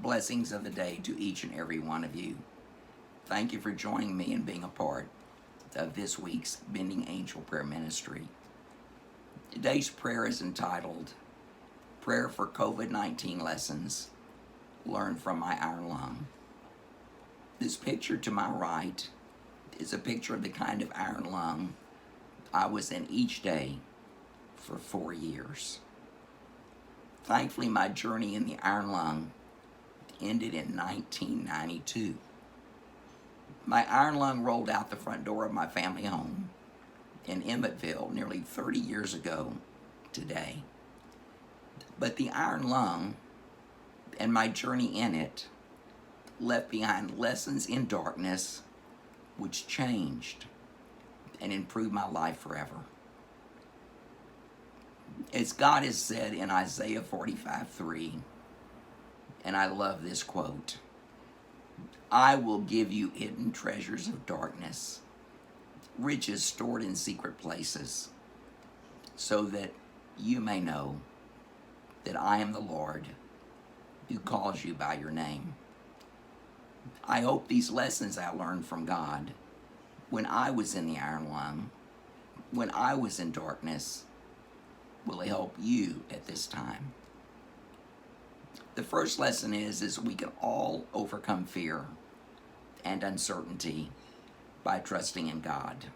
Blessings of the day to each and every one of you. Thank you for joining me and being a part of this week's Bending Angel Prayer Ministry. Today's prayer is entitled, Prayer for COVID-19 Lessons Learned from My Iron Lung. This picture to my right is a picture of the kind of iron lung I was in each day for 4 years. Thankfully, my journey in the iron lung ended in 1992. My iron lung rolled out the front door of my family home in Emmettville nearly 30 years ago today. But the iron lung and my journey in it left behind lessons in darkness which changed and improved my life forever. As God has said in Isaiah 45:3, and I love this quote, I will give you hidden treasures of darkness, riches stored in secret places, so that you may know that I am the Lord who calls you by your name. I hope these lessons I learned from God when I was in the iron lung, when I was in darkness, will help you at this time. The first lesson is we can all overcome fear and uncertainty by trusting in God.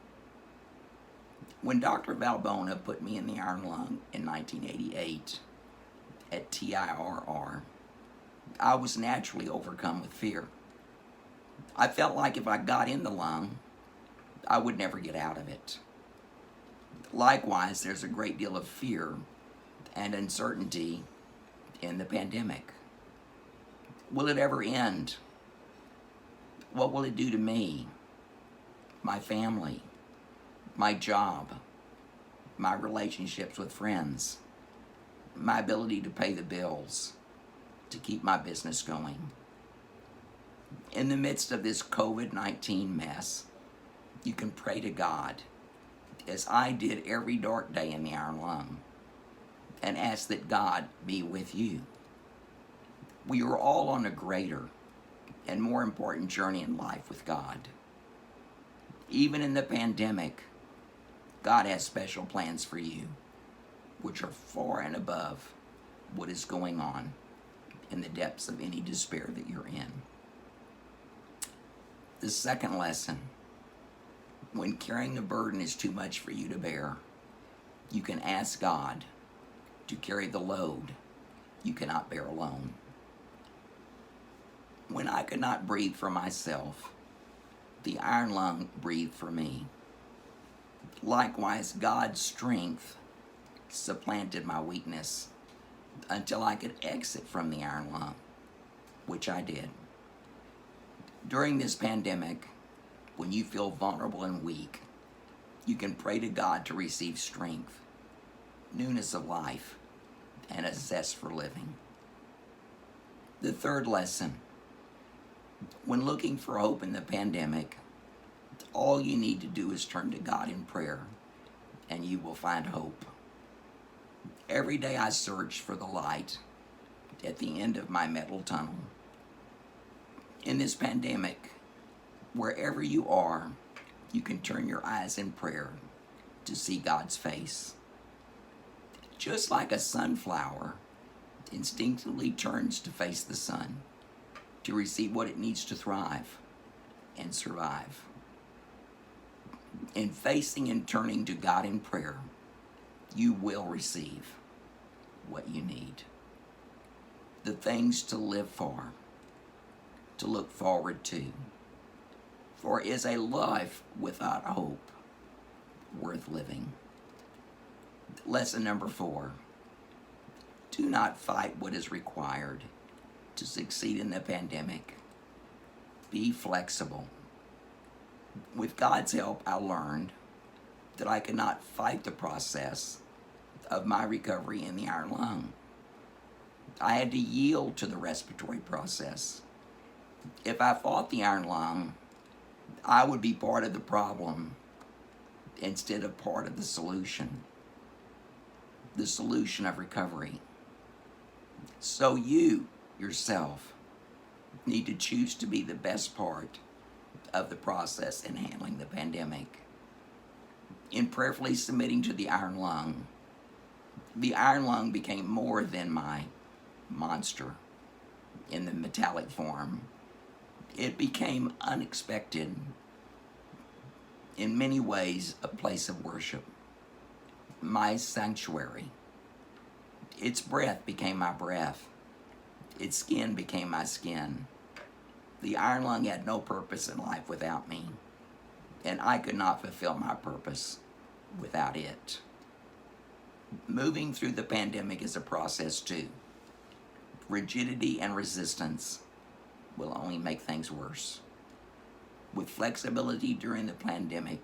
When Dr. Valbona put me in the iron lung in 1988 at TIRR, I was naturally overcome with fear. I felt like if I got in the lung, I would never get out of it. Likewise, there's a great deal of fear and uncertainty in the pandemic. Will it ever end? What will it do to me, my family, my job, my relationships with friends, my ability to pay the bills, to keep my business going? In the midst of this COVID-19 mess, you can pray to God, as I did every dark day in the iron lung, and ask that God be with you. We are all on a greater and more important journey in life with God. Even in the pandemic, God has special plans for you, which are far and above what is going on in the depths of any despair that you're in. The second lesson, when carrying the burden is too much for you to bear, you can ask God to carry the load you cannot bear alone. When I could not breathe for myself, the iron lung breathed for me. Likewise, God's strength supplanted my weakness until I could exit from the iron lung, which I did. During this pandemic, when you feel vulnerable and weak, you can pray to God to receive strength, newness of life, and a zest for living. The third lesson, when looking for hope in the pandemic, all you need to do is turn to God in prayer, and you will find hope. Every day I search for the light at the end of my metal tunnel. In this pandemic, wherever you are, you can turn your eyes in prayer to see God's face. Just like a sunflower instinctively turns to face the sun to receive what it needs to thrive and survive. In facing and turning to God in prayer, you will receive what you need. The things to live for, to look forward to. For is a life without hope worth living? Lesson number 4. Do not fight what is required to succeed in the pandemic. Be flexible. With God's help, I learned that I could not fight the process of my recovery in the iron lung. I had to yield to the respiratory process. If I fought the iron lung, I would be part of the problem instead of part of the solution of recovery. So you, yourself, need to choose to be the best part of the process in handling the pandemic. In prayerfully submitting to the iron lung became more than my monster in the metallic form. It became unexpected, in many ways, a place of worship, my sanctuary. Its breath became my breath. Its skin became my skin. The iron lung had no purpose in life without me, and I could not fulfill my purpose without it. Moving through the pandemic is a process too. Rigidity and resistance will only make things worse. With flexibility during the pandemic,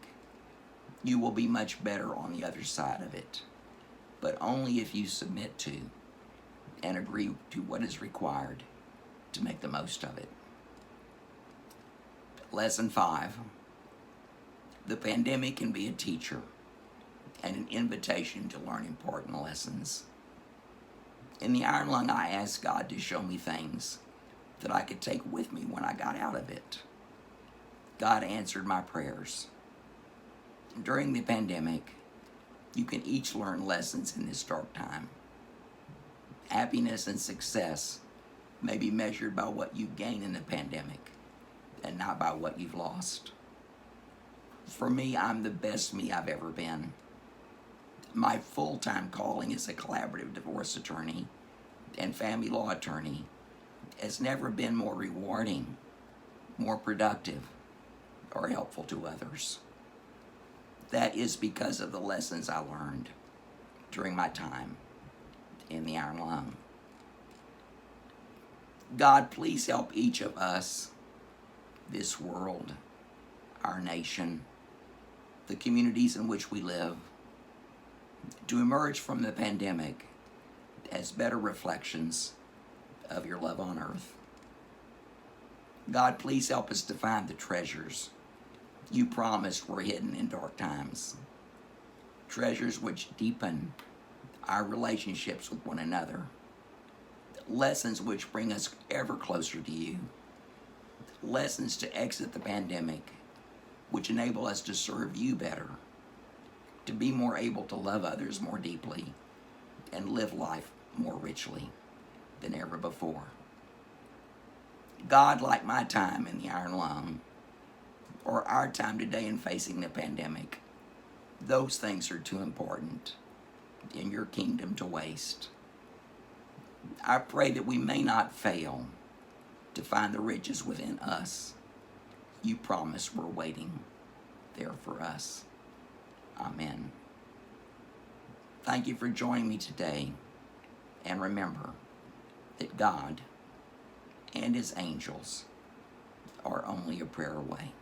you will be much better on the other side of it, but only if you submit to and agree to what is required to make the most of it. Lesson 5. The pandemic can be a teacher and an invitation to learn important lessons. In the iron lung, I asked God to show me things that I could take with me when I got out of it. God answered my prayers. During the pandemic, you can each learn lessons in this dark time. Happiness and success may be measured by what you gain in the pandemic and not by what you've lost. For me, I'm the best me I've ever been. My full-time calling as a collaborative divorce attorney and family law attorney has never been more rewarding, more productive, or helpful to others. That is because of the lessons I learned during my time in the iron lung. God, please help each of us, this world, our nation, the communities in which we live, to emerge from the pandemic as better reflections of your love on earth. God, please help us to find the treasures you promised were hidden in dark times. Treasures which deepen our relationships with one another. Lessons which bring us ever closer to you. Lessons to exit the pandemic which enable us to serve you better, to be more able to love others more deeply, and live life more richly than ever before. God, like my time in the iron lung, or our time today in facing the pandemic, those things are too important in your kingdom to waste. I pray that we may not fail to find the riches within us you promise were waiting there for us. Amen. Thank you for joining me today, and remember that God and his angels are only a prayer away.